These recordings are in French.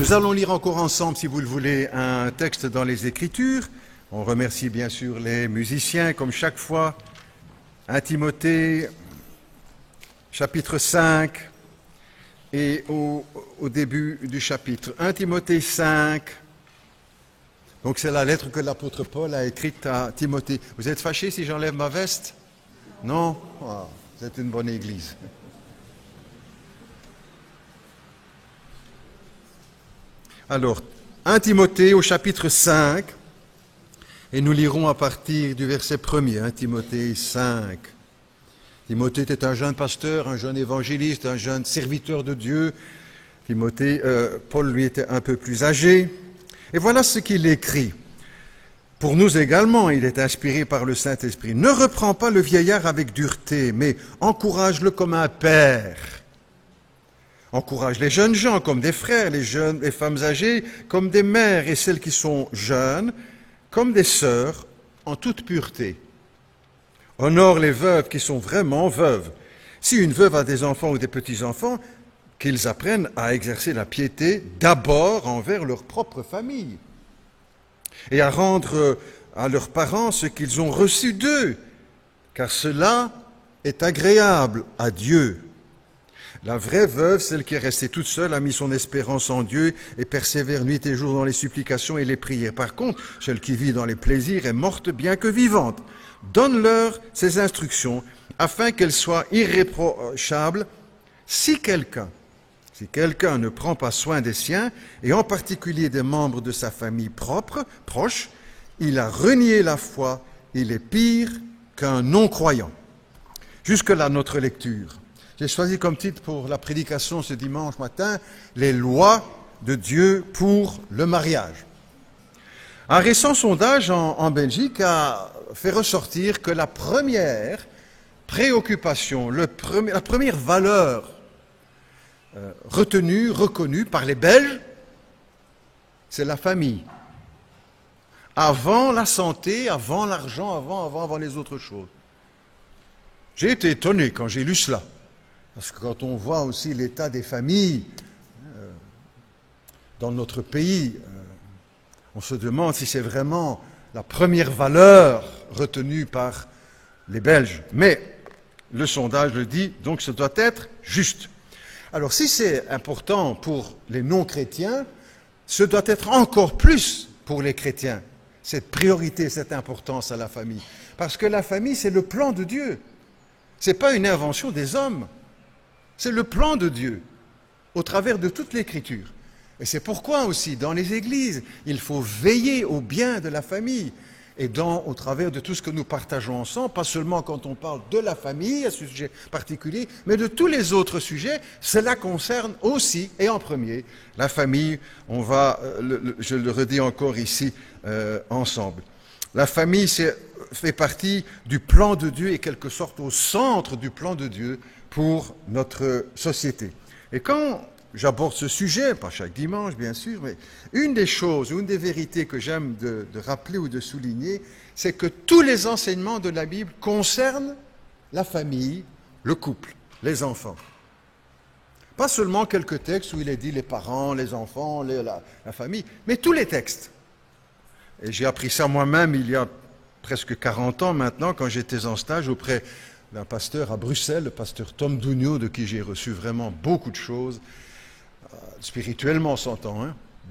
Nous allons lire encore ensemble, si vous le voulez, un texte dans les Écritures. On remercie bien sûr les musiciens, comme chaque fois. 1 Timothée, chapitre 5, et au début du chapitre. 1 Timothée 5. Donc c'est la lettre que l'apôtre Paul a écrite à Timothée. Vous êtes fâché si j'enlève ma veste? Non? Ah, vous êtes une bonne église. Alors, 1 Timothée au chapitre 5, et nous lirons à partir du verset 1er, 1 Timothée 5. Timothée était un jeune pasteur, un jeune évangéliste, un jeune serviteur de Dieu. Paul, lui, était un peu plus âgé. Et voilà ce qu'il écrit. Pour nous également, il est inspiré par le Saint-Esprit. Ne reprends pas le vieillard avec dureté, mais encourage-le comme un père. Encourage les jeunes gens comme des frères, les femmes âgées comme des mères, et celles qui sont jeunes comme des sœurs en toute pureté. Honore les veuves qui sont vraiment veuves. Si une veuve a des enfants ou des petits-enfants, qu'ils apprennent à exercer la piété d'abord envers leur propre famille et à rendre à leurs parents ce qu'ils ont reçu d'eux, car cela est agréable à Dieu. La vraie veuve, celle qui est restée toute seule, a mis son espérance en Dieu et persévère nuit et jour dans les supplications et les prières. Par contre, celle qui vit dans les plaisirs est morte bien que vivante. Donne-leur ces instructions afin qu'elles soient irréprochables. Si quelqu'un ne prend pas soin des siens, et en particulier des membres de sa famille proche, il a renié la foi, il est pire qu'un non-croyant. Jusque-là, notre lecture. J'ai choisi comme titre pour la prédication ce dimanche matin, les lois de Dieu pour le mariage. Un récent sondage en Belgique a fait ressortir que la première préoccupation, la première valeur retenue, reconnue par les Belges, c'est la famille. Avant la santé, avant l'argent, avant les autres choses. J'ai été étonné quand j'ai lu cela. Parce que quand on voit aussi l'état des familles dans notre pays, on se demande si c'est vraiment la première valeur retenue par les Belges. Mais le sondage le dit, donc ce doit être juste. Alors si c'est important pour les non-chrétiens, ce doit être encore plus pour les chrétiens, cette priorité, cette importance à la famille. Parce que la famille, c'est le plan de Dieu. Ce n'est pas une invention des hommes. C'est le plan de Dieu, au travers de toute l'Écriture. Et c'est pourquoi aussi, dans les églises, il faut veiller au bien de la famille. Et au travers de tout ce que nous partageons ensemble, pas seulement quand on parle de la famille, à ce sujet particulier, mais de tous les autres sujets, cela concerne aussi, et en premier, la famille. Je le redis encore ici, ensemble. La famille fait partie du plan de Dieu et quelque sorte au centre du plan de Dieu pour notre société. Et quand j'aborde ce sujet, pas chaque dimanche bien sûr, mais une des choses, une des vérités que j'aime de rappeler ou de souligner, c'est que tous les enseignements de la Bible concernent la famille, le couple, les enfants. Pas seulement quelques textes où il est dit les parents, les enfants, la famille, mais tous les textes. Et j'ai appris ça moi-même il y a presque 40 ans maintenant, quand j'étais en stage auprès d'un pasteur à Bruxelles, le pasteur Tom Dougnaud, de qui j'ai reçu vraiment beaucoup de choses, spirituellement s'entend,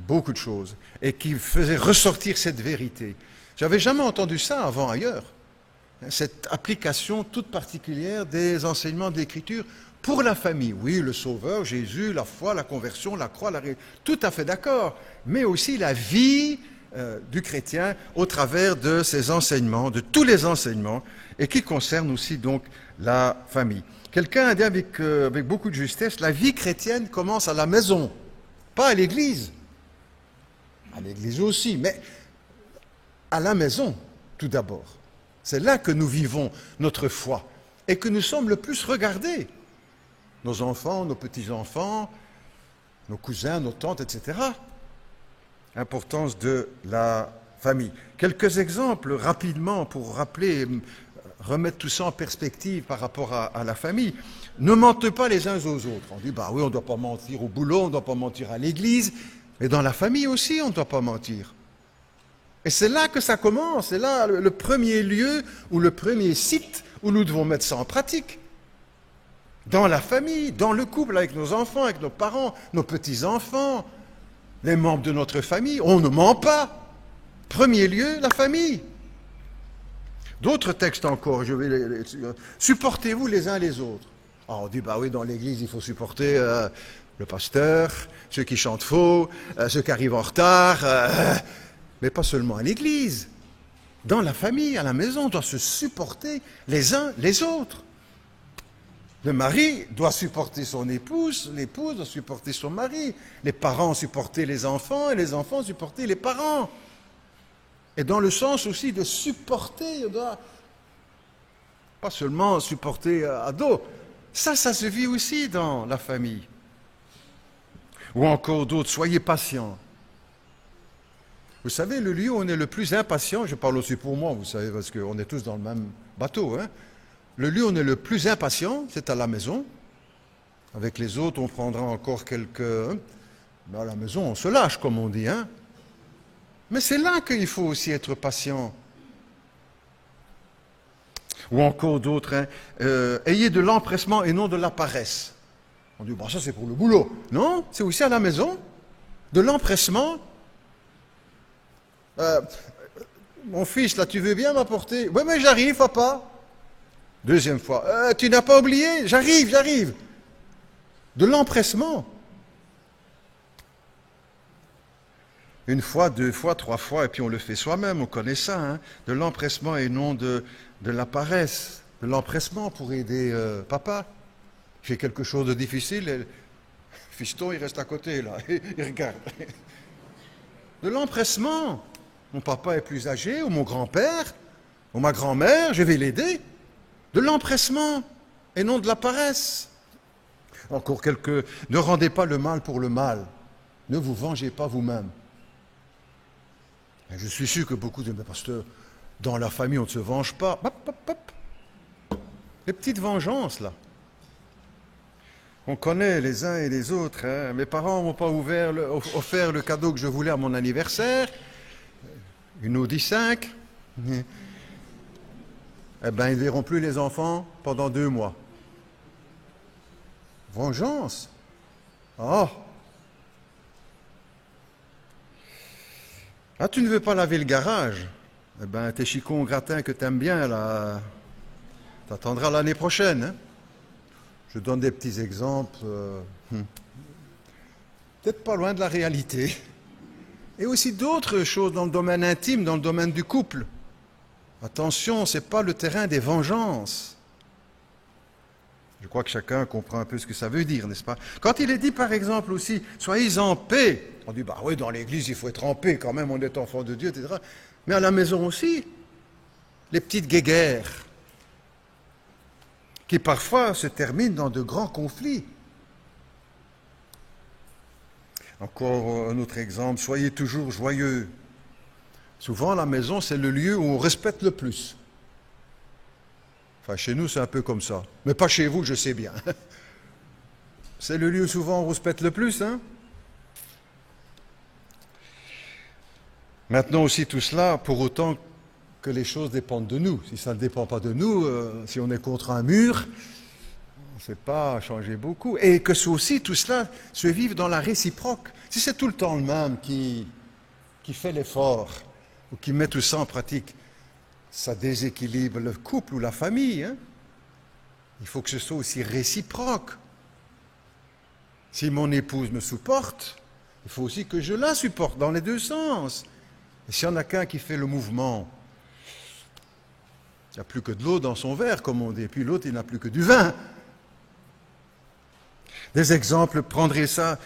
beaucoup de choses, et qui faisait ressortir cette vérité. J'avais jamais entendu ça avant ailleurs, cette application toute particulière des enseignements de l'Écriture pour la famille. Oui, le Sauveur, Jésus, la foi, la conversion, la croix, tout à fait d'accord, mais aussi la vie du chrétien au travers de ces enseignements, de tous les enseignements, et qui concernent aussi donc la famille. Quelqu'un a dit avec beaucoup de justesse, la vie chrétienne commence à la maison, pas à l'église. À l'église aussi, mais à la maison tout d'abord. C'est là que nous vivons notre foi et que nous sommes le plus regardés. Nos enfants, nos petits-enfants, nos cousins, nos tantes, etc. Importance de la famille. Quelques exemples rapidement pour rappeler, remettre tout ça en perspective par rapport à la famille. Ne mentez pas les uns aux autres. On dit, oui, on ne doit pas mentir au boulot, on ne doit pas mentir à l'église. Et dans la famille aussi, on ne doit pas mentir. Et c'est là que ça commence, c'est là le premier lieu ou le premier site où nous devons mettre ça en pratique. Dans la famille, dans le couple, avec nos enfants, avec nos parents, nos petits-enfants, les membres de notre famille, on ne ment pas. Premier lieu, la famille. D'autres textes encore, supportez-vous les uns les autres. Alors on dit, bah oui, dans l'église, il faut supporter le pasteur, ceux qui chantent faux, ceux qui arrivent en retard, mais pas seulement à l'église. Dans la famille, à la maison, on doit se supporter les uns les autres. Le mari doit supporter son épouse, l'épouse doit supporter son mari, les parents supporter les enfants et les enfants supporter les parents. Et dans le sens aussi de supporter, on doit pas seulement supporter à dos, ça se vit aussi dans la famille. Ou encore d'autres, soyez patients. Vous savez, le lieu où on est le plus impatient, je parle aussi pour moi, vous savez, parce qu'on est tous dans le même bateau, hein. Le lieu où on est le plus impatient, c'est à la maison. Avec les autres, on prendra encore quelques... Mais à la maison, on se lâche, comme on dit, hein. Mais c'est là qu'il faut aussi être patient. Ou encore d'autres, hein, ayez de l'empressement et non de la paresse. On dit, bon, ça c'est pour le boulot. Non, c'est aussi à la maison. De l'empressement. Mon fils, là, tu veux bien m'apporter? Oui, mais j'arrive, papa. Deuxième fois, tu n'as pas oublié? J'arrive. De l'empressement. Une fois, deux fois, trois fois, et puis on le fait soi-même, on connaît ça, hein, de l'empressement et non de la paresse. De l'empressement pour aider papa. Il fait quelque chose de difficile, et fiston, il reste à côté, là, il regarde. De l'empressement. Mon papa est plus âgé, ou mon grand-père, ou ma grand-mère, je vais l'aider. De l'empressement et non de la paresse. Encore quelques... Ne rendez pas le mal pour le mal. Ne vous vengez pas vous-même. Je suis sûr que beaucoup de mes pasteurs, dans la famille, on ne se venge pas. Les petites vengeances, là. On connaît les uns et les autres. Hein. Mes parents ne m'ont pas offert le cadeau que je voulais à mon anniversaire. Une Audi 5. Eh bien, ils ne verront plus les enfants pendant 2 mois. Vengeance. Oh. Ah, tu ne veux pas laver le garage? Eh bien, tes chicons au gratin que tu aimes bien, là, t'attendras l'année prochaine. Hein? Je donne des petits exemples, peut-être pas loin de la réalité. Et aussi d'autres choses dans le domaine intime, dans le domaine du couple. Attention, ce n'est pas le terrain des vengeances. Je crois que chacun comprend un peu ce que ça veut dire, n'est-ce pas? Quand il est dit, par exemple, aussi, soyez en paix. On dit, bah oui, dans l'église, il faut être en paix quand même, on est enfant de Dieu, etc. Mais à la maison aussi, les petites guéguerres, qui parfois se terminent dans de grands conflits. Encore un autre exemple, soyez toujours joyeux. Souvent, la maison, c'est le lieu où on respecte le plus. Enfin, chez nous, c'est un peu comme ça. Mais pas chez vous, je sais bien. C'est le lieu où souvent on respecte le plus, hein? Maintenant aussi, tout cela, pour autant que les choses dépendent de nous. Si ça ne dépend pas de nous, si on est contre un mur, on ne sait pas changer beaucoup. Et que aussi, tout cela se vive dans la réciproque. Si c'est tout le temps le même qui fait l'effort, ou qui met tout ça en pratique, ça déséquilibre le couple ou la famille. Hein? Il faut que ce soit aussi réciproque. Si mon épouse me supporte, il faut aussi que je la supporte dans les deux sens. Et s'il n'y en a qu'un qui fait le mouvement, il n'y a plus que de l'eau dans son verre, comme on dit, et puis l'autre, il n'a plus que du vin. Des exemples, prendrez ça,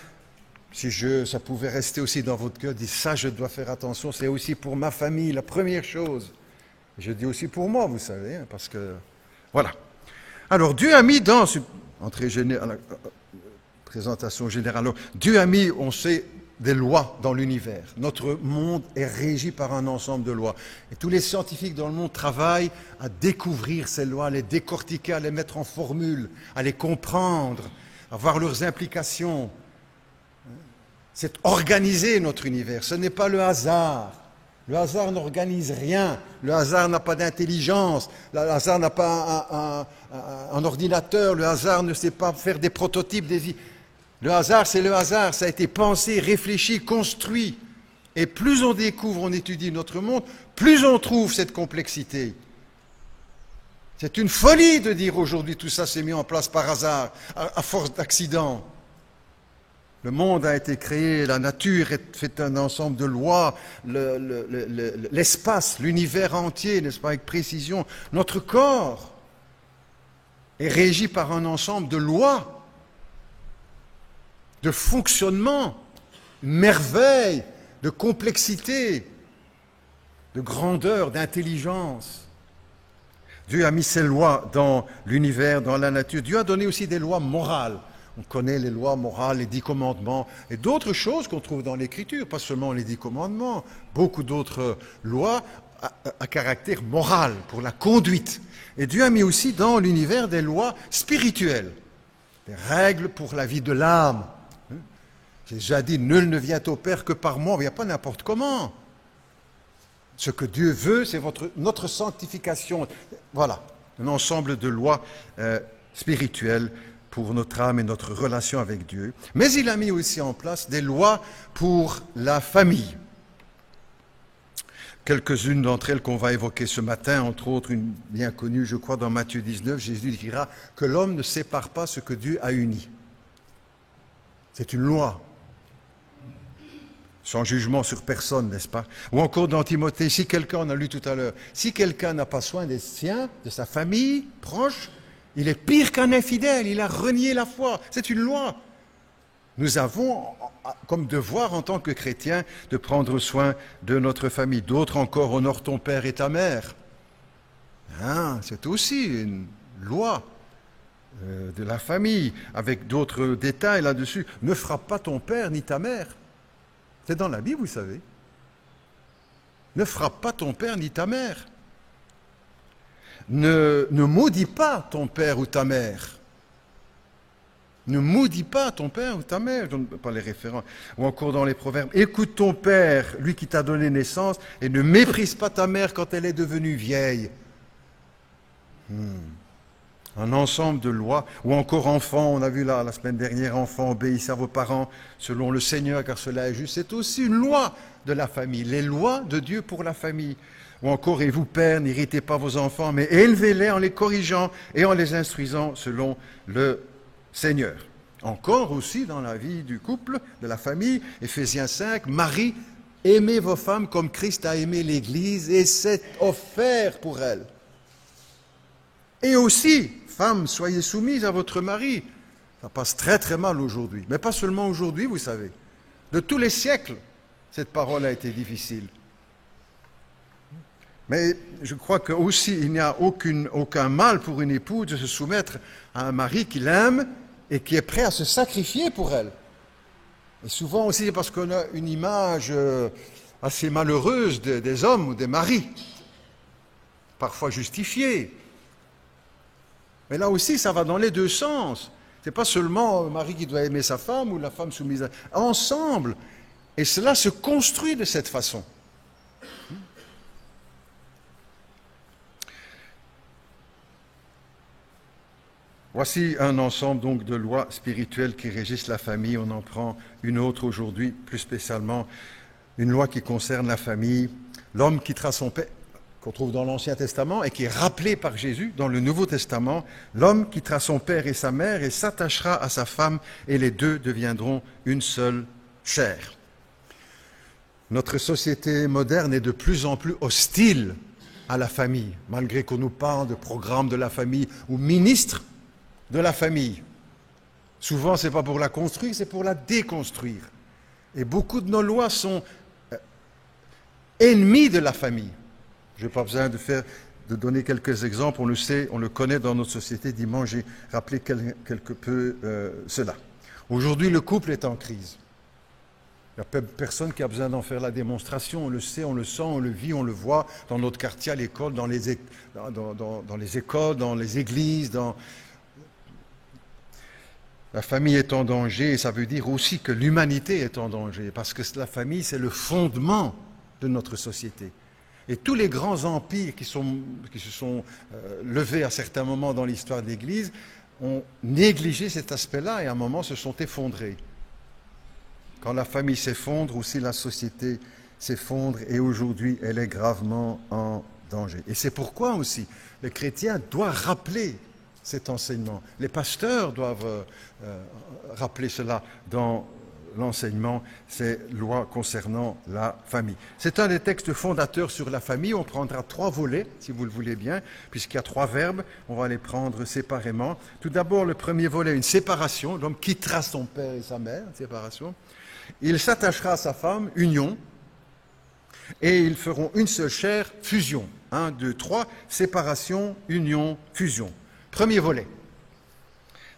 si ça pouvait rester aussi dans votre cœur, dites ça, je dois faire attention, c'est aussi pour ma famille, la première chose. Je dis aussi pour moi, vous savez, hein, parce que, voilà. Alors, Dieu a mis dans, présentation générale, Dieu a mis, on sait, des lois dans l'univers. Notre monde est régi par un ensemble de lois. Et tous les scientifiques dans le monde travaillent à découvrir ces lois, à les décortiquer, à les mettre en formule, à les comprendre, à voir leurs implications. C'est organiser notre univers. Ce n'est pas le hasard. Le hasard n'organise rien. Le hasard n'a pas d'intelligence. Le hasard n'a pas un ordinateur. Le hasard ne sait pas faire des prototypes. Le hasard, c'est le hasard. Ça a été pensé, réfléchi, construit. Et plus on découvre, on étudie notre monde, plus on trouve cette complexité. C'est une folie de dire aujourd'hui tout ça s'est mis en place par hasard, à force d'accidents. Le monde a été créé, la nature est fait un ensemble de lois, l'espace, l'univers entier, n'est-ce pas, avec précision. Notre corps est régi par un ensemble de lois, de fonctionnement, une merveille, de complexité, de grandeur, d'intelligence. Dieu a mis ses lois dans l'univers, dans la nature. Dieu a donné aussi des lois morales. On connaît les lois morales, les 10 commandements, et d'autres choses qu'on trouve dans l'Écriture, pas seulement les 10 commandements, beaucoup d'autres lois à caractère moral, pour la conduite. Et Dieu a mis aussi dans l'univers des lois spirituelles, des règles pour la vie de l'âme. J'ai déjà dit, nul ne vient au Père que par moi, il n'y a pas n'importe comment. Ce que Dieu veut, c'est notre sanctification. Voilà, un ensemble de lois spirituelles pour notre âme et notre relation avec Dieu. Mais il a mis aussi en place des lois pour la famille. Quelques-unes d'entre elles qu'on va évoquer ce matin, entre autres une bien connue, je crois, dans Matthieu 19, Jésus dira que l'homme ne sépare pas ce que Dieu a uni. C'est une loi. Sans jugement sur personne, n'est-ce pas? Ou encore dans Timothée, si quelqu'un, on a lu tout à l'heure, si quelqu'un n'a pas soin des siens, de sa famille proche, il est pire qu'un infidèle, il a renié la foi. C'est une loi. Nous avons comme devoir en tant que chrétiens de prendre soin de notre famille. D'autres encore, honore ton père et ta mère. Hein, c'est aussi une loi de la famille, avec d'autres détails là-dessus. Ne frappe pas ton père ni ta mère. C'est dans la Bible, vous savez. Ne frappe pas ton père ni ta mère. Ne maudis pas ton père ou ta mère. Ne maudis pas ton père ou ta mère. Je ne donne pas les référents. Ou encore dans les proverbes. Écoute ton père, lui qui t'a donné naissance, et ne méprise pas ta mère quand elle est devenue vieille. Un ensemble de lois. Ou encore enfants, on a vu là la semaine dernière, enfants, obéissez à vos parents selon le Seigneur, car cela est juste. C'est aussi une loi de la famille, les lois de Dieu pour la famille. Ou encore, et vous, pères, n'irritez pas vos enfants, mais élevez-les en les corrigeant et en les instruisant selon le Seigneur. Encore aussi dans la vie du couple, de la famille, Éphésiens 5, Marie, aimez vos femmes comme Christ a aimé l'Église et s'est offert pour elle. Et aussi, femmes, soyez soumises à votre mari. Ça passe très très mal aujourd'hui, mais pas seulement aujourd'hui, vous savez. De tous les siècles, cette parole a été difficile. Mais je crois qu'aussi, il n'y a aucun mal pour une épouse de se soumettre à un mari qui l'aime et qui est prêt à se sacrifier pour elle. Et souvent aussi parce qu'on a une image assez malheureuse des hommes ou des maris, parfois justifiée. Mais là aussi, ça va dans les deux sens. Ce n'est pas seulement le mari qui doit aimer sa femme ou la femme soumise à... Ensemble. Et cela se construit de cette façon. Voici un ensemble donc de lois spirituelles qui régissent la famille. On en prend une autre aujourd'hui, plus spécialement une loi qui concerne la famille. L'homme quittera son père, qu'on trouve dans l'Ancien Testament et qui est rappelé par Jésus dans le Nouveau Testament. L'homme quittera son père et sa mère et s'attachera à sa femme et les deux deviendront une seule chair. Notre société moderne est de plus en plus hostile à la famille, malgré qu'on nous parle de programme de la famille ou ministre de la famille. Souvent, ce n'est pas pour la construire, c'est pour la déconstruire. Et beaucoup de nos lois sont ennemies de la famille. Je n'ai pas besoin de donner quelques exemples, on le sait, on le connaît dans notre société. Dimanche, j'ai rappelé quelque peu cela. Aujourd'hui, le couple est en crise. Il n'y a personne qui a besoin d'en faire la démonstration, on le sait, on le sent, on le vit, on le voit dans notre quartier, à l'école, dans les écoles, dans les églises, La famille est en danger, et ça veut dire aussi que l'humanité est en danger, parce que la famille, c'est le fondement de notre société. Et tous les grands empires qui se sont levés à certains moments dans l'histoire de l'Église ont négligé cet aspect-là et à un moment se sont effondrés. Quand la famille s'effondre, aussi la société s'effondre et aujourd'hui elle est gravement en danger. Et c'est pourquoi aussi le chrétien doit rappeler cet enseignement. Les pasteurs doivent rappeler cela dans l'enseignement, ces lois concernant la famille. C'est un des textes fondateurs sur la famille. On prendra 3 volets, si vous le voulez bien, puisqu'il y a 3 verbes. On va les prendre séparément. Tout d'abord, le premier volet, une séparation. L'homme quittera son père et sa mère, séparation. Il s'attachera à sa femme, union. Et ils feront une seule chair, fusion. 1, 2, 3, séparation, union, fusion. Premier volet.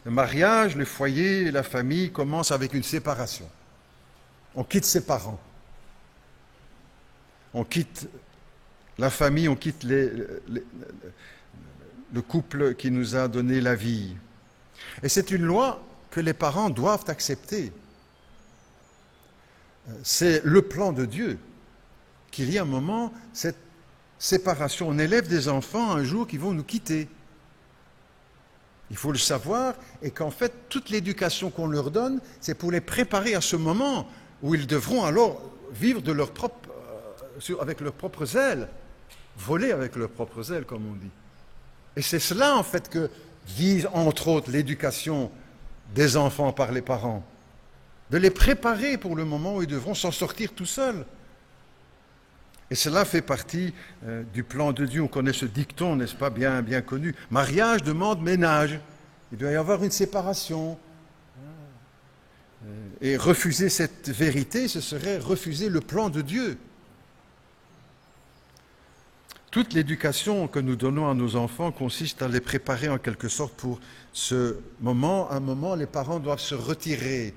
Le mariage, le foyer, la famille commencent avec une séparation. On quitte ses parents. On quitte la famille, on quitte le couple qui nous a donné la vie. Et c'est une loi que les parents doivent accepter. C'est le plan de Dieu qu'il y ait un moment, cette séparation. On élève des enfants un jour qui vont nous quitter. Il faut le savoir, et qu'en fait, toute l'éducation qu'on leur donne, c'est pour les préparer à ce moment où ils devront alors vivre de leur propre, avec leurs propres ailes, voler avec leurs propres ailes, comme on dit. Et c'est cela, en fait, que vise, entre autres, l'éducation des enfants par les parents. De les préparer pour le moment où ils devront s'en sortir tout seuls. Et cela fait partie du plan de Dieu. On connaît ce dicton, n'est-ce pas, bien connu. Mariage demande ménage. Il doit y avoir une séparation. Et refuser cette vérité, ce serait refuser le plan de Dieu. Toute l'éducation que nous donnons à nos enfants consiste à les préparer en quelque sorte pour ce moment. À un moment, les parents doivent se retirer,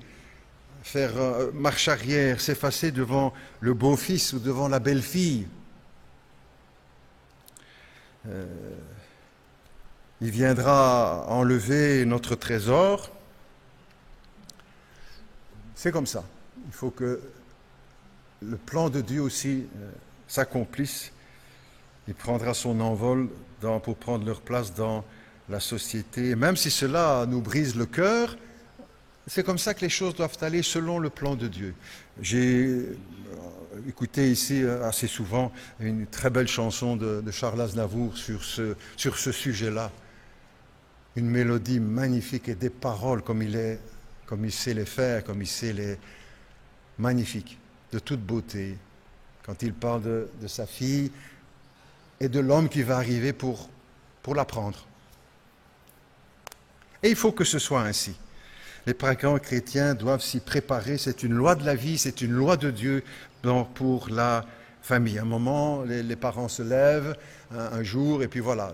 faire marche arrière, s'effacer devant le beau-fils ou devant la belle-fille. Il viendra enlever notre trésor. C'est comme ça. Il faut que le plan de Dieu aussi s'accomplisse. Il prendra son envol pour prendre leur place dans la société. Et même si cela nous brise le cœur, c'est comme ça que les choses doivent aller selon le plan de Dieu. J'ai écouté ici assez souvent une très belle chanson de Charles Aznavour sur ce sujet-là. Une mélodie magnifique et des paroles comme il sait les faire, comme il sait les... magnifiques, de toute beauté. Quand il parle de sa fille et de l'homme qui va arriver pour la prendre. Et il faut que ce soit ainsi. Les parents chrétiens doivent s'y préparer. C'est une loi de la vie, c'est une loi de Dieu pour la famille. À un moment, les parents se lèvent un jour et puis voilà,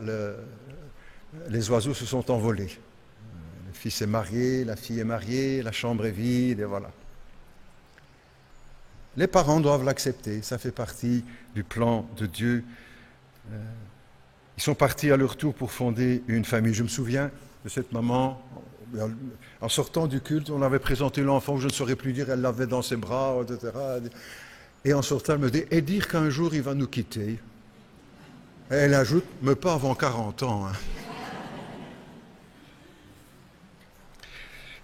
les oiseaux se sont envolés. Le fils est marié, la fille est mariée, la chambre est vide et voilà. Les parents doivent l'accepter, ça fait partie du plan de Dieu. Ils sont partis à leur tour pour fonder une famille. Je me souviens de cette maman. En sortant du culte, on avait présenté l'enfant, je ne saurais plus dire, elle l'avait dans ses bras, etc. Et en sortant, elle me dit, et dire qu'un jour il va nous quitter. Et elle ajoute, mais pas avant 40 ans. Hein.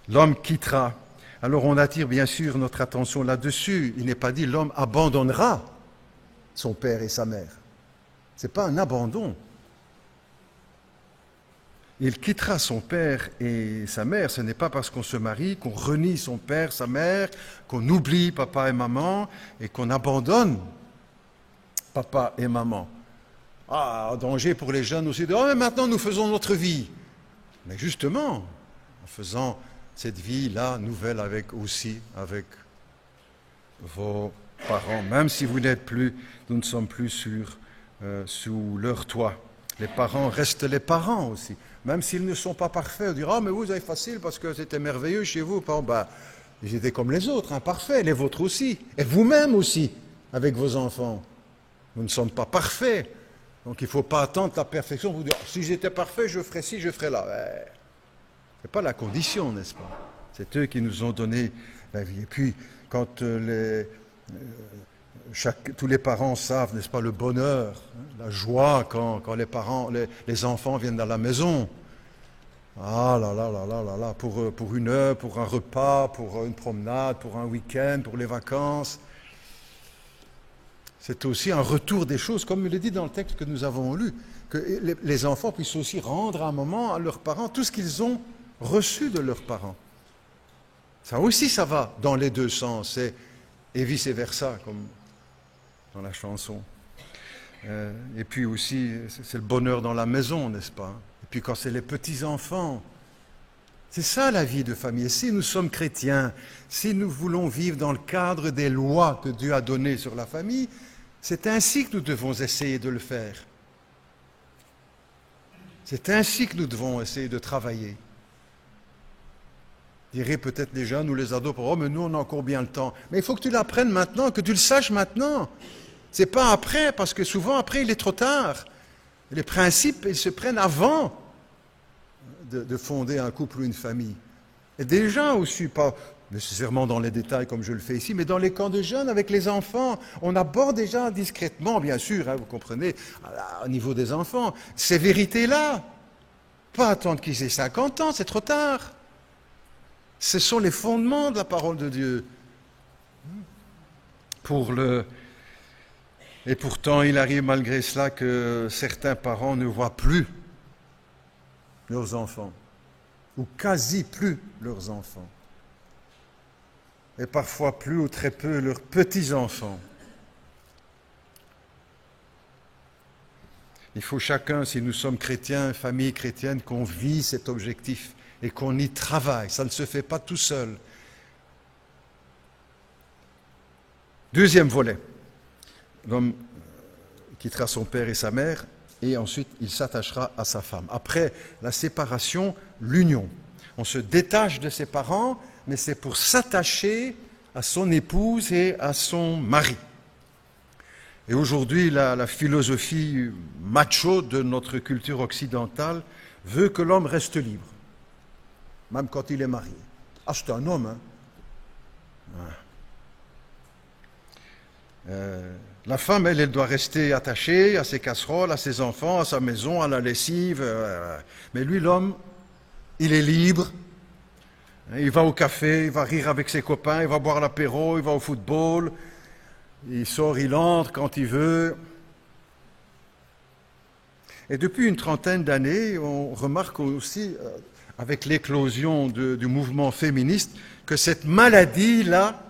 L'homme quittera. Alors on attire bien sûr notre attention là-dessus. Il n'est pas dit l'homme abandonnera son père et sa mère. Ce n'est pas un abandon. Il quittera son père et sa mère. Ce n'est pas parce qu'on se marie qu'on renie son père, sa mère, qu'on oublie papa et maman et qu'on abandonne papa et maman. Ah, danger pour les jeunes aussi de « Oh, mais maintenant nous faisons notre vie ». Mais justement, en faisant cette vie-là nouvelle avec vos parents, même si vous n'êtes plus, nous ne sommes plus sous leur toit. Les parents restent les parents aussi. Même s'ils ne sont pas parfaits, on dira « Ah, mais vous avez facile parce que c'était merveilleux chez vous. » Ils étaient comme les autres, imparfaits, les vôtres aussi. Et vous-même aussi, avec vos enfants. Nous ne sommes pas parfaits. Donc il ne faut pas attendre la perfection. Vous dire « Si j'étais parfait, je ferais ci, je ferais là. » Ce n'est pas la condition, n'est-ce pas? C'est eux qui nous ont donné la vie. Et puis, quand tous les parents savent, n'est-ce pas, le bonheur, hein, la joie quand les enfants viennent dans la maison. Ah là là là là là là, pour une heure, pour un repas, pour une promenade, pour un week-end, pour les vacances. C'est aussi un retour des choses, comme il est dit dans le texte que nous avons lu, que les enfants puissent aussi rendre un moment à leurs parents tout ce qu'ils ont reçu de leurs parents. Ça aussi, ça va dans les deux sens, et vice-versa, comme dans la chanson. Et puis aussi, c'est le bonheur dans la maison, n'est-ce pas? Et puis quand c'est les petits-enfants, c'est ça la vie de famille. Et si nous sommes chrétiens, si nous voulons vivre dans le cadre des lois que Dieu a données sur la famille, c'est ainsi que nous devons essayer de le faire. C'est ainsi que nous devons essayer de travailler. Diraient peut-être les jeunes ou les ados, oh mais nous on a encore bien le temps. Mais il faut que tu l'apprennes maintenant, que tu le saches maintenant. C'est pas après, parce que souvent après il est trop tard. Les principes, ils se prennent avant de fonder un couple ou une famille. Et déjà aussi, pas nécessairement dans les détails comme je le fais ici, mais dans les camps de jeunes avec les enfants, on aborde déjà discrètement, bien sûr, hein, vous comprenez, au niveau des enfants, ces vérités-là. Pas attendre qu'ils aient 50 ans, c'est trop tard. Ce sont les fondements de la parole de Dieu. Et pourtant, il arrive malgré cela que certains parents ne voient plus leurs enfants, ou quasi plus leurs enfants, et parfois plus ou très peu leurs petits-enfants. Il faut chacun, si nous sommes chrétiens, famille chrétienne, qu'on vit cet objectif et qu'on y travaille. Ça ne se fait pas tout seul. Deuxième volet. L'homme quittera son père et sa mère et ensuite il s'attachera à sa femme. Après la séparation, l'union. On se détache de ses parents, mais c'est pour s'attacher à son épouse et à son mari. Et aujourd'hui, la philosophie macho de notre culture occidentale veut que l'homme reste libre, même quand il est marié. Ah, c'est un homme, hein. La femme, elle doit rester attachée à ses casseroles, à ses enfants, à sa maison, à la lessive. Mais lui, l'homme, il est libre. Il va au café, il va rire avec ses copains, il va boire l'apéro, il va au football. Il sort, il entre quand il veut. Et depuis une trentaine d'années, on remarque aussi, avec l'éclosion du mouvement féministe, que cette maladie-là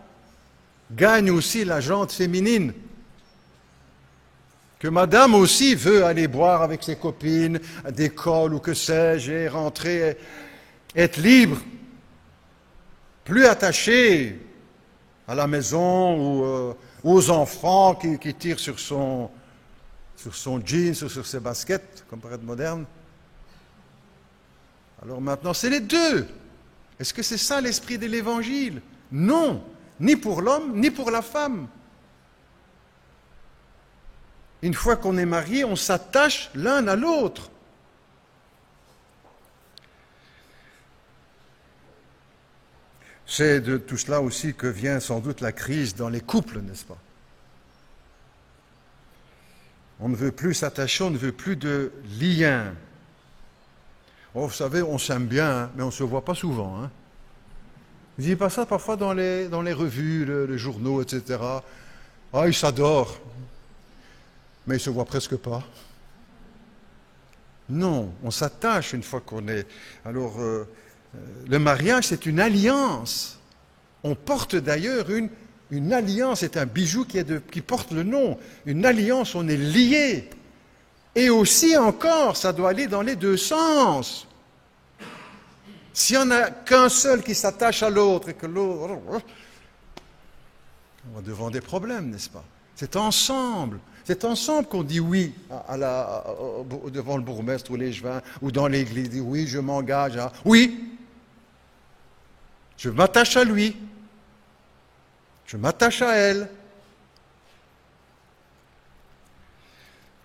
gagne aussi la jante féminine. Que madame aussi veut aller boire avec ses copines, à d'école ou que sais-je, et rentrer, être libre, plus attachée à la maison ou aux enfants qui tirent sur son jeans ou sur ses baskets, comme pour être moderne. Alors maintenant, c'est les deux. Est-ce que c'est ça l'esprit de l'Évangile? Non, ni pour l'homme, ni pour la femme. Une fois qu'on est marié, on s'attache l'un à l'autre. C'est de tout cela aussi que vient sans doute la crise dans les couples, n'est-ce pas? On ne veut plus s'attacher, on ne veut plus de lien. Oh, vous savez, on s'aime bien, hein, mais on ne se voit pas souvent. Hein. Vous n'avez pas ça parfois dans les revues, les journaux, etc. Ah, ils s'adorent, mais ils ne se voient presque pas. Non, on s'attache une fois qu'on est... Alors, le mariage, c'est une alliance. On porte d'ailleurs une alliance, c'est un bijou qui porte le nom. Une alliance, on est lié. Et aussi encore, ça doit aller dans les deux sens. S'il n'y en a qu'un seul qui s'attache à l'autre et que l'autre... On va devant des problèmes, n'est-ce pas? C'est ensemble. C'est ensemble qu'on dit oui devant le bourgmestre ou l'échevin ou dans l'église. Dit oui, je m'engage à... Oui, je m'attache à lui. Je m'attache à elle.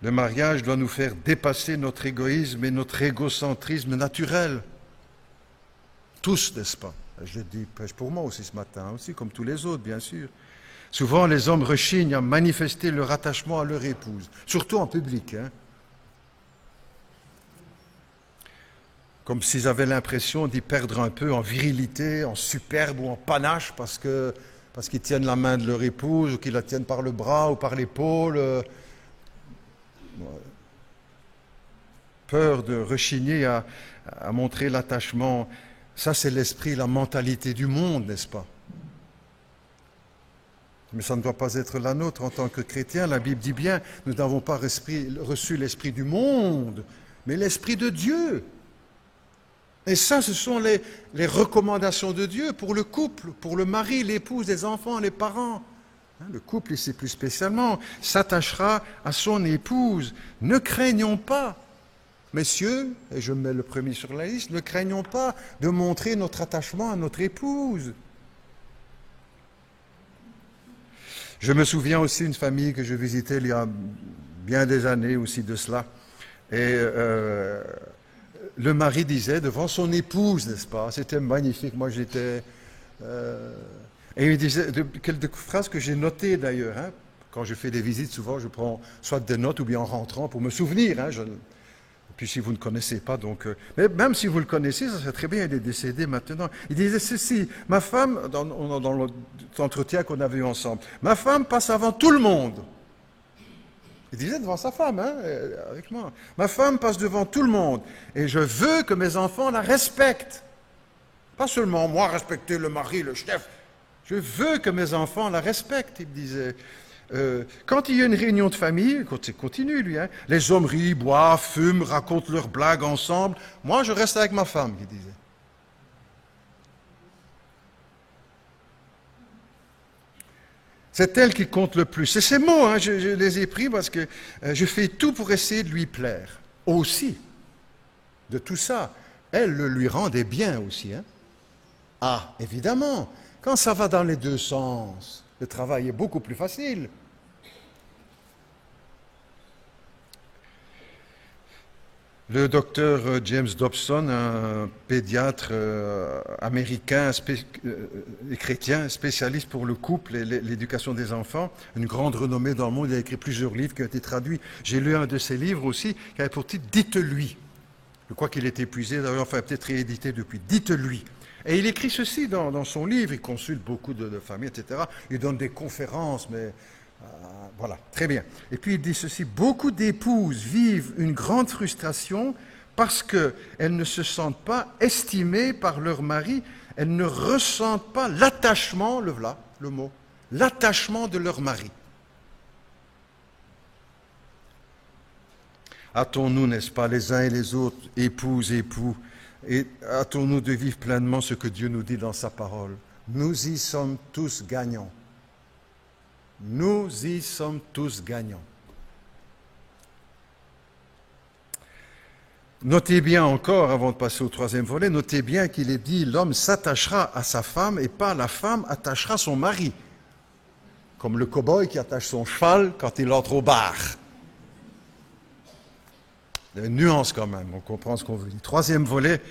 Le mariage doit nous faire dépasser notre égoïsme et notre égocentrisme naturel. tous, n'est-ce pas? Je le dis, prêche pour moi aussi ce matin, aussi comme tous les autres, bien sûr. Souvent, les hommes rechignent à manifester leur attachement à leur épouse, surtout en public, hein. Comme s'ils avaient l'impression d'y perdre un peu en virilité, en superbe ou en panache parce qu'ils tiennent la main de leur épouse ou qu'ils la tiennent par le bras ou par l'épaule. Peur de rechigner à montrer l'attachement. Ça, c'est l'esprit, la mentalité du monde, n'est-ce pas? Mais ça ne doit pas être la nôtre en tant que chrétiens. La Bible dit bien, nous n'avons pas reçu l'esprit du monde, mais l'esprit de Dieu. Et ça, ce sont les recommandations de Dieu pour le couple, pour le mari, l'épouse, les enfants, les parents. Le couple, ici plus spécialement, s'attachera à son épouse. Ne craignons pas, messieurs, et je mets le premier sur la liste, ne craignons pas de montrer notre attachement à notre épouse. Je me souviens aussi d'une famille que je visitais il y a bien des années aussi de cela. Et le mari disait devant son épouse, n'est-ce pas? C'était magnifique. Moi, j'étais... et il disait quelques phrases que j'ai notées d'ailleurs. Hein. Quand je fais des visites, souvent, je prends soit des notes ou bien en rentrant pour me souvenir. Hein. Et puis si vous ne connaissez pas, donc... mais même si vous le connaissez, ça serait très bien, il est décédé maintenant. Il disait ceci, ma femme, dans l'entretien qu'on avait eu ensemble, ma femme passe avant tout le monde. Il disait devant sa femme, hein, avec moi. Ma femme passe devant tout le monde et je veux que mes enfants la respectent. Pas seulement moi respecter le mari, le chef. Je veux que mes enfants la respectent, il disait. Quand il y a une réunion de famille, continue lui, hein, les hommes rient, boivent, fument, racontent leurs blagues ensemble. Moi, je reste avec ma femme, il disait. C'est elle qui compte le plus. C'est ces mots, hein, je les ai pris parce que je fais tout pour essayer de lui plaire. Aussi, de tout ça, elle le lui rendait bien aussi. Hein. Ah, évidemment, quand ça va dans les deux sens, le travail est beaucoup plus facile. Le docteur James Dobson, un pédiatre américain et chrétien, spécialiste pour le couple et l'éducation des enfants, une grande renommée dans le monde, il a écrit plusieurs livres qui ont été traduits. J'ai lu un de ses livres aussi, qui avait pour titre « Dites-lui ». Je crois qu'il est épuisé, d'ailleurs, enfin peut-être réédité depuis « Dites-lui ». Et il écrit ceci dans son livre, il consulte beaucoup de familles, etc. Il donne des conférences, mais... voilà, très bien. Et puis il dit ceci, beaucoup d'épouses vivent une grande frustration parce qu'elles ne se sentent pas estimées par leur mari, elles ne ressentent pas l'attachement, le voilà, le mot, l'attachement de leur mari. Hâtons-nous, n'est-ce pas, les uns et les autres, épouses, époux, et hâtons-nous de vivre pleinement ce que Dieu nous dit dans sa parole. Nous y sommes tous gagnants. Nous y sommes tous gagnants. Notez bien encore, avant de passer au troisième volet, notez bien qu'il est dit l'homme s'attachera à sa femme et pas la femme attachera son mari. Comme le cow-boy qui attache son cheval quand il entre au bar. Il y a une nuance quand même, on comprend ce qu'on veut dire. Troisième volet,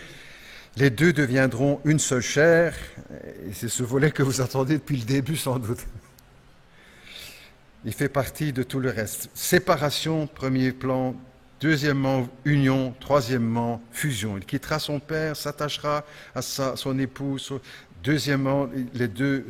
les deux deviendront une seule chair, et c'est ce volet que vous attendez depuis le début sans doute. Il fait partie de tout le reste. Séparation, premier plan. Deuxièmement, union. Troisièmement, fusion. Il quittera son père, s'attachera à son épouse. Deuxièmement, les deux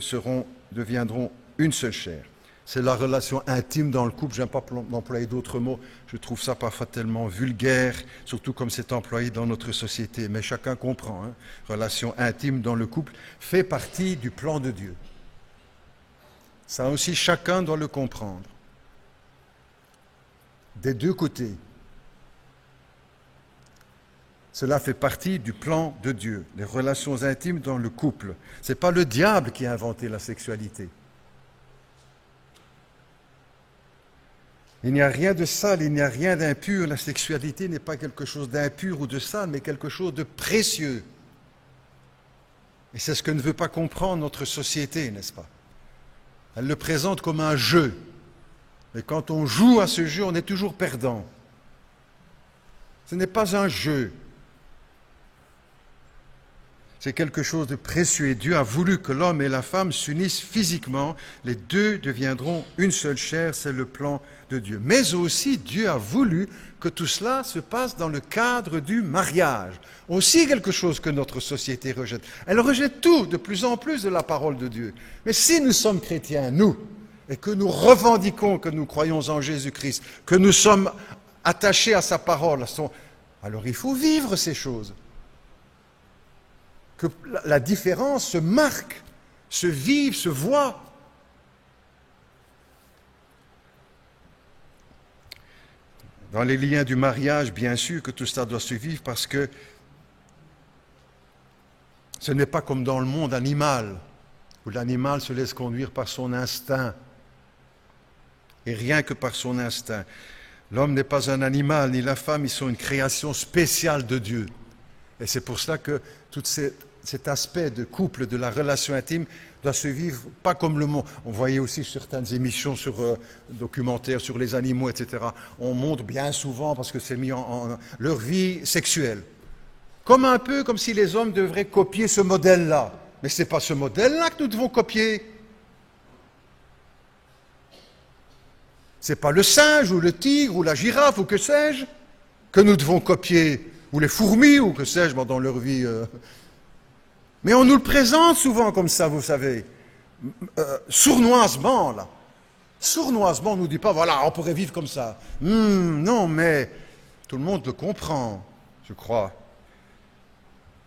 deviendront une seule chair. C'est la relation intime dans le couple. Je n'aime pas employer d'autres mots. Je trouve ça parfois tellement vulgaire, surtout comme c'est employé dans notre société. Mais chacun comprend. Hein. Relation intime dans le couple fait partie du plan de Dieu. Ça aussi, chacun doit le comprendre. Des deux côtés. Cela fait partie du plan de Dieu, les relations intimes dans le couple. Ce n'est pas le diable qui a inventé la sexualité. Il n'y a rien de sale, il n'y a rien d'impur. La sexualité n'est pas quelque chose d'impur ou de sale, mais quelque chose de précieux. Et c'est ce que ne veut pas comprendre notre société, n'est-ce pas? Elle le présente comme un jeu. Mais quand on joue à ce jeu, on est toujours perdant. Ce n'est pas un jeu. C'est quelque chose de précieux et Dieu a voulu que l'homme et la femme s'unissent physiquement. Les deux deviendront une seule chair, c'est le plan de Dieu. Mais aussi Dieu a voulu que tout cela se passe dans le cadre du mariage. Aussi quelque chose que notre société rejette. Elle rejette tout de plus en plus de la parole de Dieu. Mais si nous sommes chrétiens, nous, et que nous revendiquons que nous croyons en Jésus-Christ, que nous sommes attachés à sa parole, alors il faut vivre ces choses. Que la différence se marque, se vive, se voit. Dans les liens du mariage, bien sûr que tout cela doit se vivre parce que ce n'est pas comme dans le monde animal, où l'animal se laisse conduire par son instinct, et rien que par son instinct. L'homme n'est pas un animal, ni la femme, ils sont une création spéciale de Dieu. Et c'est pour cela que tout cet aspect de couple, de la relation intime, doit se vivre pas comme le monde. On voyait aussi certaines émissions sur documentaires sur les animaux, etc. On montre bien souvent, parce que c'est mis en leur vie sexuelle. Comme un peu comme si les hommes devraient copier ce modèle-là. Mais ce n'est pas ce modèle-là que nous devons copier. Ce n'est pas le singe ou le tigre ou la girafe ou que sais-je que nous devons copier, ou les fourmis ou que sais-je dans leur vie. Mais on nous le présente souvent comme ça, vous savez, sournoisement, là. Sournoisement, on ne nous dit pas, voilà, on pourrait vivre comme ça. Non, mais tout le monde le comprend, je crois.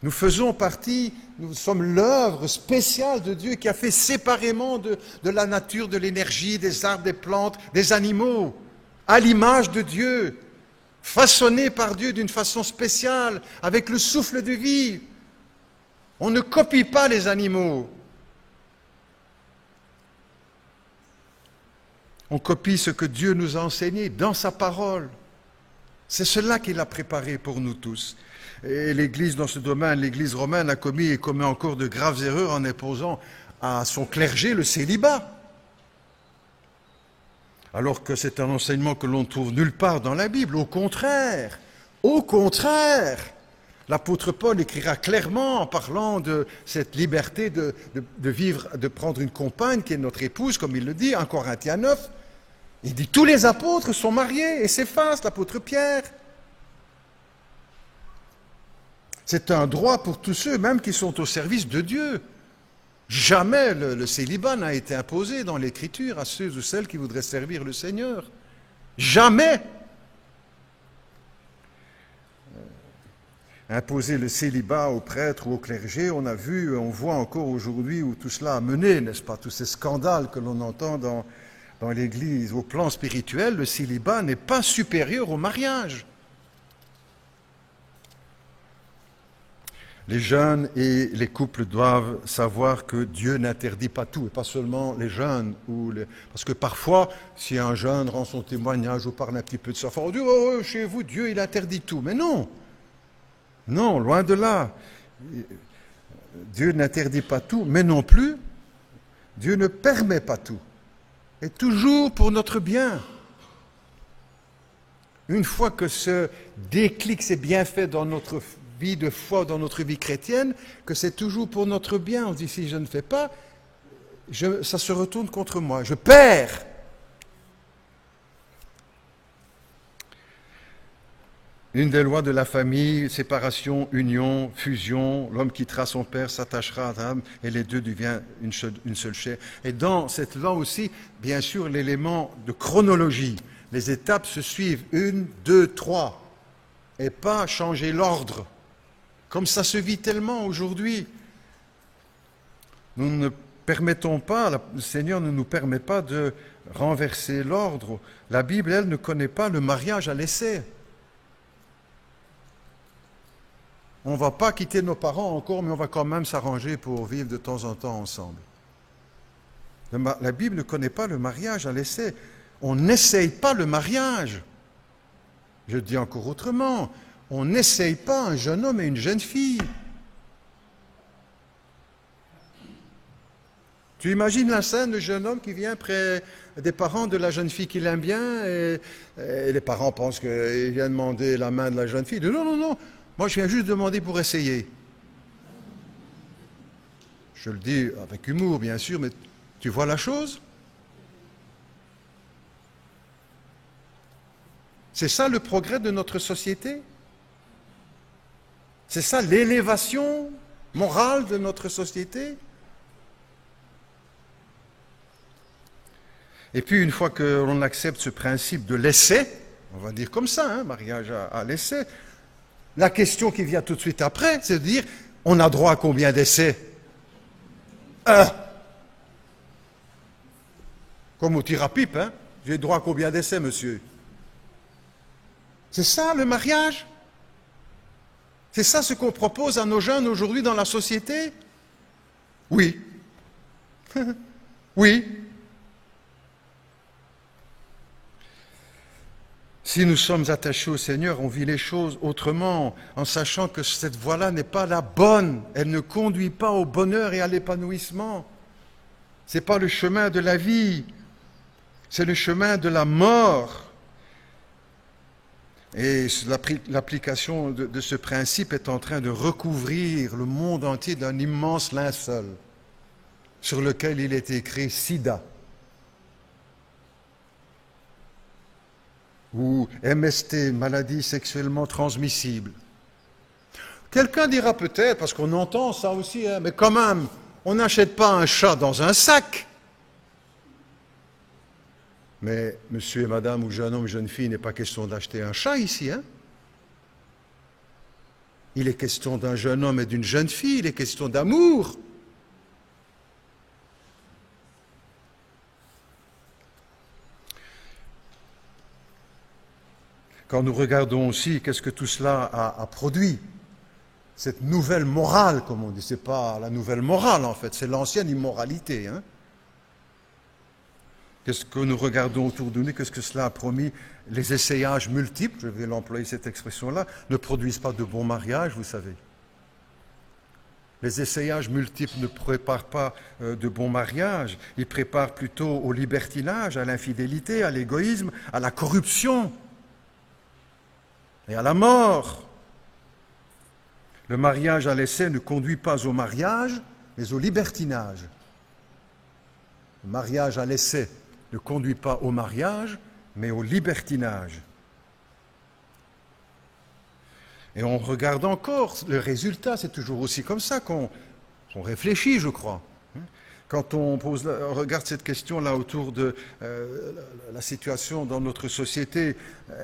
Nous faisons partie, nous sommes l'œuvre spéciale de Dieu qui a fait séparément de la nature, de l'énergie, des arbres, des plantes, des animaux, à l'image de Dieu, façonnés par Dieu d'une façon spéciale, avec le souffle de vie. On ne copie pas les animaux. On copie ce que Dieu nous a enseigné dans sa parole. C'est cela qu'il a préparé pour nous tous. Et l'Église, dans ce domaine, l'Église romaine a commis et commet encore de graves erreurs en imposant à son clergé le célibat. Alors que c'est un enseignement que l'on ne trouve nulle part dans la Bible. Au contraire, l'apôtre Paul écrira clairement en parlant de cette liberté de vivre, de prendre une compagne qui est notre épouse, comme il le dit, en Corinthiens 9. Il dit tous les apôtres sont mariés, et s'efface l'apôtre Pierre. C'est un droit pour tous ceux, même qui sont au service de Dieu. Jamais le célibat n'a été imposé dans l'Écriture à ceux ou celles qui voudraient servir le Seigneur. Jamais. Imposer le célibat aux prêtres ou aux clergés, on voit encore aujourd'hui où tout cela a mené, n'est-ce pas, tous ces scandales que l'on entend dans l'Église. Au plan spirituel, le célibat n'est pas supérieur au mariage. Les jeunes et les couples doivent savoir que Dieu n'interdit pas tout, et pas seulement les jeunes. Parce que parfois, si un jeune rend son témoignage ou parle un petit peu de sa foi, on dit « Oh, chez vous, Dieu, il interdit tout ». Mais non, non, loin de là. Dieu n'interdit pas tout, mais non plus, Dieu ne permet pas tout. Et toujours pour notre bien. Une fois que ce déclic s'est bien fait dans notre vie de foi, dans notre vie chrétienne, que c'est toujours pour notre bien. On se dit, si je ne fais pas, ça se retourne contre moi. Je perds. Une des lois de la famille, séparation, union, fusion, l'homme quittera son père, s'attachera à Adam, et les deux deviennent une seule chair. Et dans cette loi aussi, bien sûr, l'élément de chronologie. Les étapes se suivent, 1, 2, 3, et pas changer l'ordre. Comme ça se vit tellement aujourd'hui. Nous ne permettons pas, le Seigneur ne nous permet pas de renverser l'ordre. La Bible, elle, ne connaît pas le mariage à l'essai. On ne va pas quitter nos parents encore, mais on va quand même s'arranger pour vivre de temps en temps ensemble. La Bible ne connaît pas le mariage à l'essai. On n'essaye pas le mariage. Je dis encore autrement. On n'essaye pas un jeune homme et une jeune fille. Tu imagines la scène, le jeune homme qui vient près des parents de la jeune fille qu'il aime bien et les parents pensent qu'il vient demander la main de la jeune fille. Non, non, non, moi je viens juste demander pour essayer. Je le dis avec humour, bien sûr, mais tu vois la chose? C'est ça le progrès de notre société? C'est ça l'élévation morale de notre société? Et puis, une fois que l'on accepte ce principe de l'essai, on va dire comme ça, mariage à l'essai, la question qui vient tout de suite après, c'est de dire, on a droit à combien d'essais? Un. Comme au tir à pipe, j'ai droit à combien d'essais, monsieur? C'est ça le mariage? C'est ça ce qu'on propose à nos jeunes aujourd'hui dans la société? Oui. Oui. Si nous sommes attachés au Seigneur, on vit les choses autrement, en sachant que cette voie-là n'est pas la bonne. Elle ne conduit pas au bonheur et à l'épanouissement. Ce n'est pas le chemin de la vie, c'est le chemin de la mort. Et l'application de ce principe est en train de recouvrir le monde entier d'un immense linceul sur lequel il est écrit SIDA ou MST, maladie sexuellement transmissible. Quelqu'un dira peut-être, parce qu'on entend ça aussi, mais quand même, on n'achète pas un chat dans un sac. Mais monsieur et madame, ou jeune homme, jeune fille, il n'est pas question d'acheter un chat ici. Il est question d'un jeune homme et d'une jeune fille, il est question d'amour. Quand nous regardons aussi qu'est-ce que tout cela a produit, cette nouvelle morale, comme on dit, ce n'est pas la nouvelle morale en fait, c'est l'ancienne immoralité. Qu'est-ce que nous regardons autour de nous, qu'est-ce que cela a promis? Les essayages multiples, je vais l'employer cette expression-là, ne produisent pas de bons mariages, vous savez. Les essayages multiples ne préparent pas de bons mariages, ils préparent plutôt au libertinage, à l'infidélité, à l'égoïsme, à la corruption et à la mort. Le mariage à l'essai ne conduit pas au mariage, mais au libertinage. Le mariage à l'essai ne conduit pas au mariage, mais au libertinage. Et on regarde encore le résultat, c'est toujours aussi comme ça qu'on réfléchit, je crois. Quand on regarde cette question-là autour de la situation dans notre société,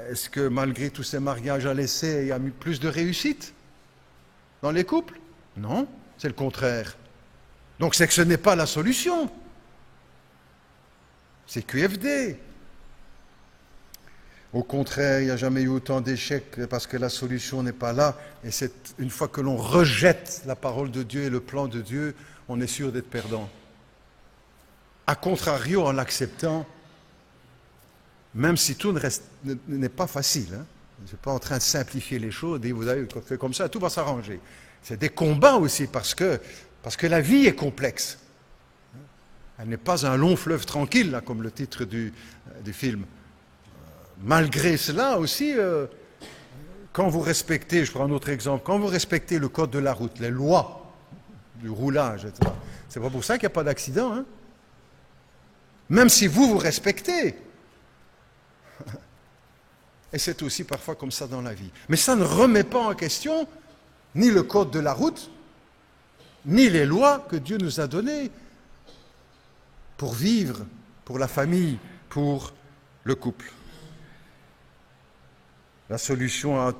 est-ce que malgré tous ces mariages à l'essai, il y a eu plus de réussite dans les couples? Non, c'est le contraire. Donc c'est que ce n'est pas la solution. C'est QFD. Au contraire, il n'y a jamais eu autant d'échecs parce que la solution n'est pas là. Et c'est une fois que l'on rejette la parole de Dieu et le plan de Dieu, on est sûr d'être perdant. A contrario, en l'acceptant, même si tout n'est pas facile, je ne suis pas en train de simplifier les choses, dire vous avez fait comme ça, tout va s'arranger. C'est des combats aussi parce que la vie est complexe. Elle n'est pas un long fleuve tranquille, là, comme le titre du film. Malgré cela aussi, quand vous respectez, je prends un autre exemple, quand vous respectez le code de la route, les lois du roulage, etc., c'est pas pour ça qu'il n'y a pas d'accident. Même si vous respectez. Et c'est aussi parfois comme ça dans la vie. Mais ça ne remet pas en question ni le code de la route, ni les lois que Dieu nous a données pour vivre, pour la famille, pour le couple. La solution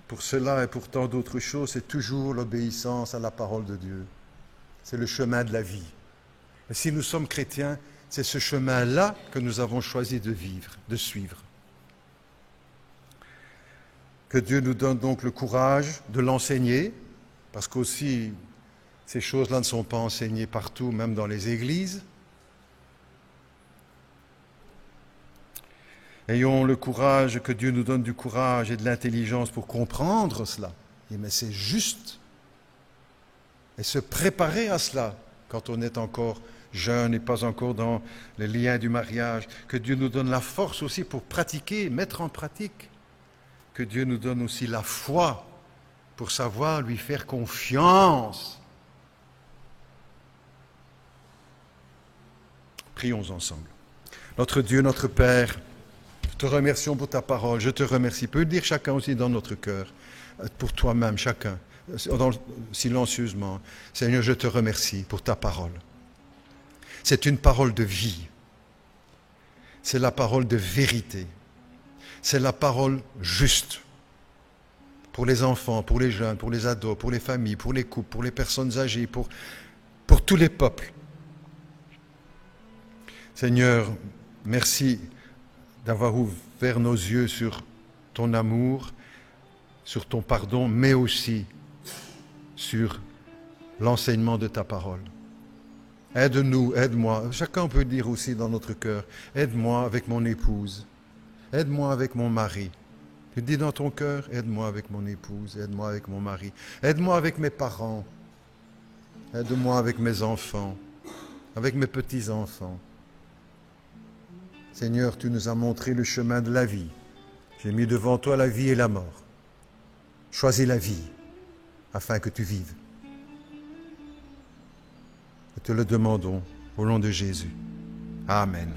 pour cela et pour tant d'autres choses, c'est toujours l'obéissance à la parole de Dieu. C'est le chemin de la vie. Et si nous sommes chrétiens, c'est ce chemin-là que nous avons choisi de vivre, de suivre. Que Dieu nous donne donc le courage de l'enseigner, parce qu'aussi ces choses-là ne sont pas enseignées partout, même dans les églises. Ayons le courage, que Dieu nous donne du courage et de l'intelligence pour comprendre cela. Mais c'est juste. Et se préparer à cela quand on est encore jeune et pas encore dans les liens du mariage. Que Dieu nous donne la force aussi pour pratiquer, mettre en pratique. Que Dieu nous donne aussi la foi pour savoir lui faire confiance. Prions ensemble. Notre Dieu, notre Père, nous te remercions pour ta parole. Je te remercie. Peut dire chacun aussi dans notre cœur, pour toi-même, chacun, silencieusement. Seigneur, je te remercie pour ta parole. C'est une parole de vie. C'est la parole de vérité. C'est la parole juste. Pour les enfants, pour les jeunes, pour les ados, pour les familles, pour les couples, pour les personnes âgées, pour tous les peuples. Seigneur, merci d'avoir ouvert nos yeux sur ton amour, sur ton pardon, mais aussi sur l'enseignement de ta parole. Aide-nous, aide-moi. Chacun peut dire aussi dans notre cœur, aide-moi avec mon épouse, aide-moi avec mon mari. Tu dis dans ton cœur, aide-moi avec mon épouse, aide-moi avec mon mari, aide-moi avec mes parents, aide-moi avec mes enfants, avec mes petits-enfants. Seigneur, tu nous as montré le chemin de la vie. J'ai mis devant toi la vie et la mort. Choisis la vie afin que tu vives. Nous te le demandons au nom de Jésus. Amen.